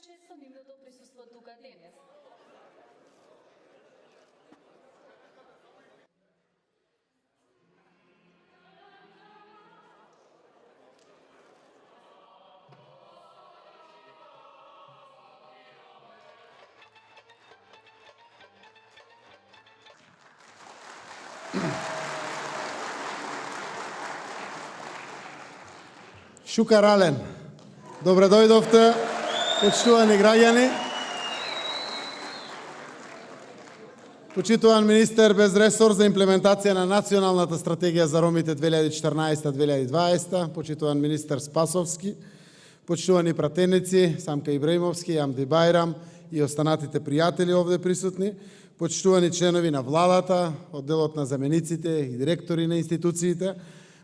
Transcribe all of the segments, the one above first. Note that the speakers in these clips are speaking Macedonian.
често нивното присуство тука денес. Шукар Ален, добре дојдовте, почитувани граѓани. Почитуван министер без ресор за имплементација на Националната стратегија за ромите 2014-2020, почитуван министер Спасовски, почитувани пратеници Самка Ибраимовски, Јамди Бајрам и останатите пријатели овде присутни, почитувани членови на владата, одделот на замениците и директори на институциите,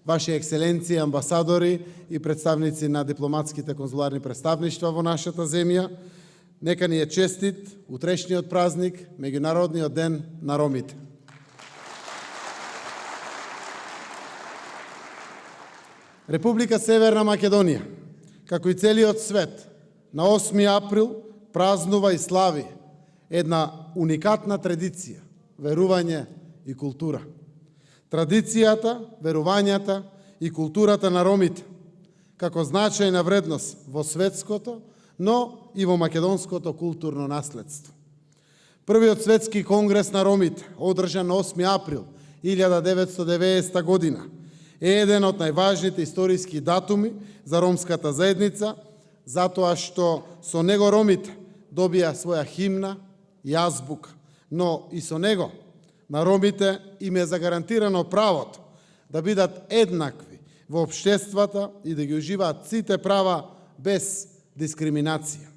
Ваши екселенции, амбасадори и представници на дипломатските конзуларни представништва во нашата земја, нека ни е честит утрешниот празник, Меѓународниот ден на ромите. Република Северна Македонија, како и целиот свет, на 8 април празнува и слави една уникатна традиција, верување и култура. Традицијата, верувањата и културата на ромите, како значајна вредност во светското, но и во македонското културно наследство. Првиот светски конгрес на ромите, одржан на 8 април 1990 година, е еден од најважните историски датуми за ромската заедница, затоа што со него ромите добија своја химна и азбука, но и со него на ромите им е загарантирано правото да бидат еднакви во општествата и да ги уживаат сите права без дискриминација.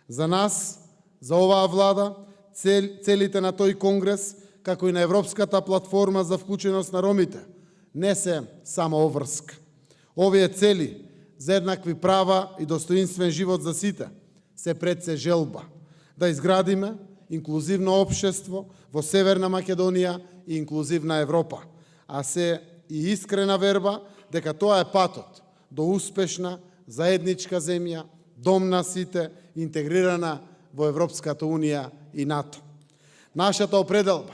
За нас, за оваа влада, целите на тој конгрес, како и на Европската платформа за вклученост на ромите, не се само обврска. Овие цели за еднакви права и достоинствен живот за сите се пред се желба да изградиме инклузивно општество во Северна Македонија и инклузивна Европа, а се и искрена верба дека тоа е патот до успешна заедничка земја, дом на сите, интегрирана во Европската Унија и НАТО. Нашата определба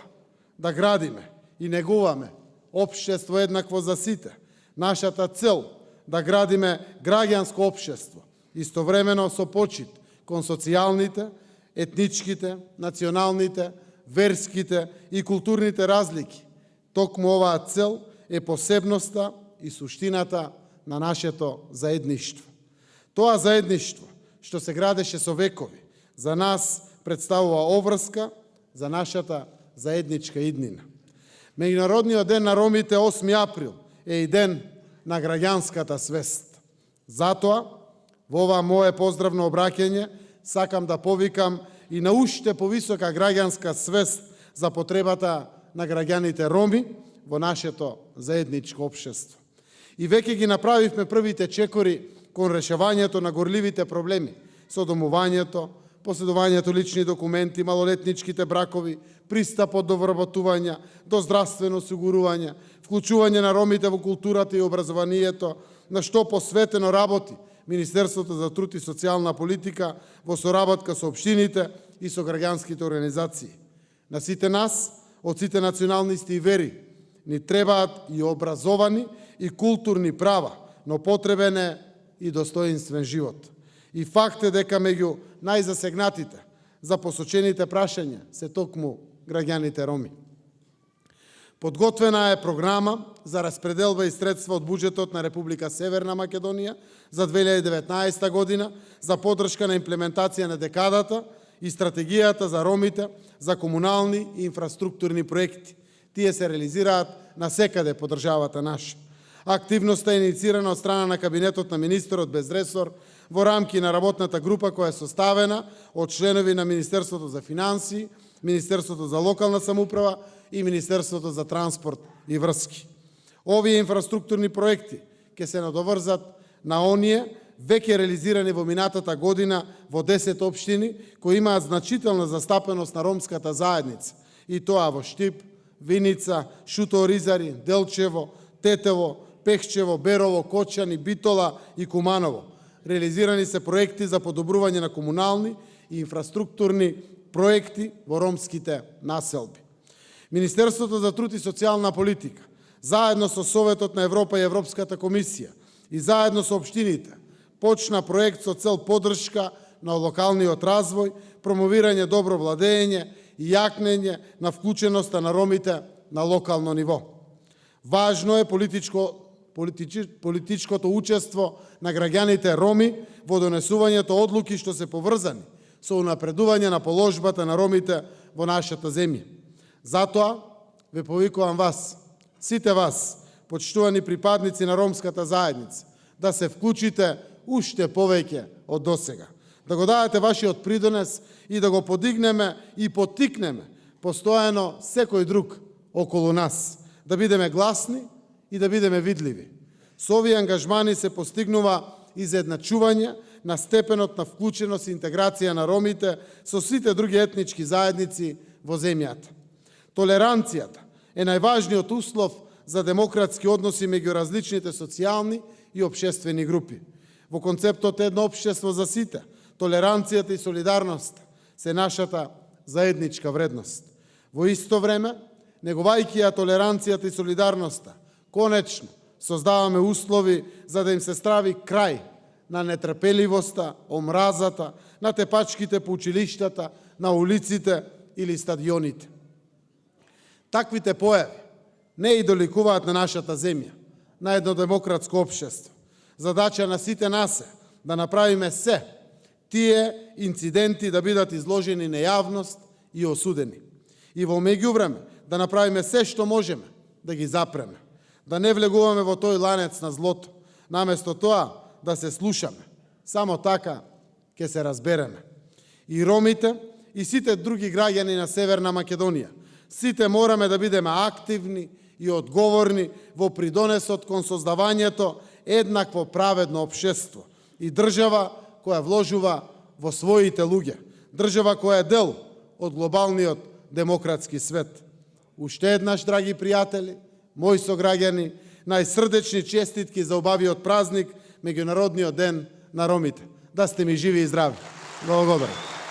да градиме и негуваме општество еднакво за сите, нашата цел да градиме граѓанско општество, истовремено со почит кон социјалните, етничките, националните, верските и културните разлики. Токму оваа цел е посебноста и суштината на нашето заедништво. Тоа заедништво, што се градеше со векови, за нас представува обврска за нашата заедничка иднина. Меѓународниот ден на ромите 8 април е и ден на граѓанската свест. Затоа, во ова мое поздравно обраќање, сакам да повикам и на уште повисока граѓанска свест за потребата на граѓаните роми во нашето заедничко општество. И веќе ги направивме првите чекори кон решавањето на горливите проблеми со домувањето, поседувањето лични документи, малолетничките бракови, пристапот до вработување, до здравствено осигурување, вклучување на ромите во културата и образованието, на што посветено работи Министерството за труд и социјална политика во соработка со општините и со граѓанските организации. На сите нас, од сите националности и вери, ни требаат и образовани и културни права, но потребен е и достоинствен живот. И факт е дека меѓу најзасегнатите за посочените прашања се токму граѓаните роми. Подготвена е програма за распределба и средства од буџетот на Република Северна Македонија за 2019 година за поддршка на имплементација на декадата и стратегијата за ромите за комунални и инфраструктурни проекти. Тие се реализираат насекаде по државата наша. Активноста е инициирана од страна на кабинетот на министерот без ресор во рамки на работната група која е составена од членови на Министерството за финансии, Министерството за локална самоуправа и Министерството за транспорт и врски. Овие инфраструктурни проекти ќе се надоврзат на оние веќе реализирани во минатата година во 10 општини кои имаат значителна застапеност на ромската заедница, и тоа во Штип, Виница, Шуто Оризари, Делчево, Тетево, Пехчево, Берово, Кочани, Битола и Куманово. реализирани се проекти за подобрување на комунални и инфраструктурни проекти во ромските населби. Министерството за труд и социјална политика, заедно со Советот на Европа и Европската комисија и заедно со општините, почна проект со цел поддршка на локалниот развој, промовирање добро владење и јакнење на вклученоста на ромите на локално ниво. Важно е политичкото учество на граѓаните роми во донесувањето одлуки што се поврзани со унапредување на положбата на ромите во нашата земја. Затоа ве повикувам вас, сите вас, почитувани припадници на ромската заедница, да се вклучите уште повеќе од досега, да го дадете вашиот придонес и да го подигнеме и поттикнеме постојано секој друг околу нас, да бидеме гласни и да бидеме видливи. Со овие ангажмани се постигнува изедначување на степенот на вклученост и интеграција на ромите со сите други етнички заедници во земјата. Толеранцијата е најважниот услов за демократски односи меѓу различните социјални и општествени групи. Во концептот едно општество за сите, толеранцијата и солидарноста се нашата заедничка вредност. Во исто време, негувајќи ја толеранцијата и солидарноста, конечно создаваме услови за да им се страви крај на нетрпеливоста, омразата, на тепачките по училиштата, на улиците или стадионите. Таквите појави не идоликуваат на нашата земја, на едно демократско општество. Задача на сите нас е да направиме се тие инциденти да бидат изложени на јавност и осудени. И во меѓувреме да направиме се што можеме да ги запреме, да не влегуваме во тој ланец на злото, наместо тоа да се слушаме. Само така ќе се разбереме. И ромите, и сите други граѓани на Северна Македонија, сите мораме да бидеме активни и одговорни во придонесот кон создавањето еднакво праведно општество и држава која вложува во своите луѓе, држава која е дел од глобалниот демократски свет. Уште еднаш, драги пријатели, мои сограѓани, најсрдечни честитки за убавиот празник, Меѓународниот ден на ромите. Да сте ми живи и здрави. Благодарам.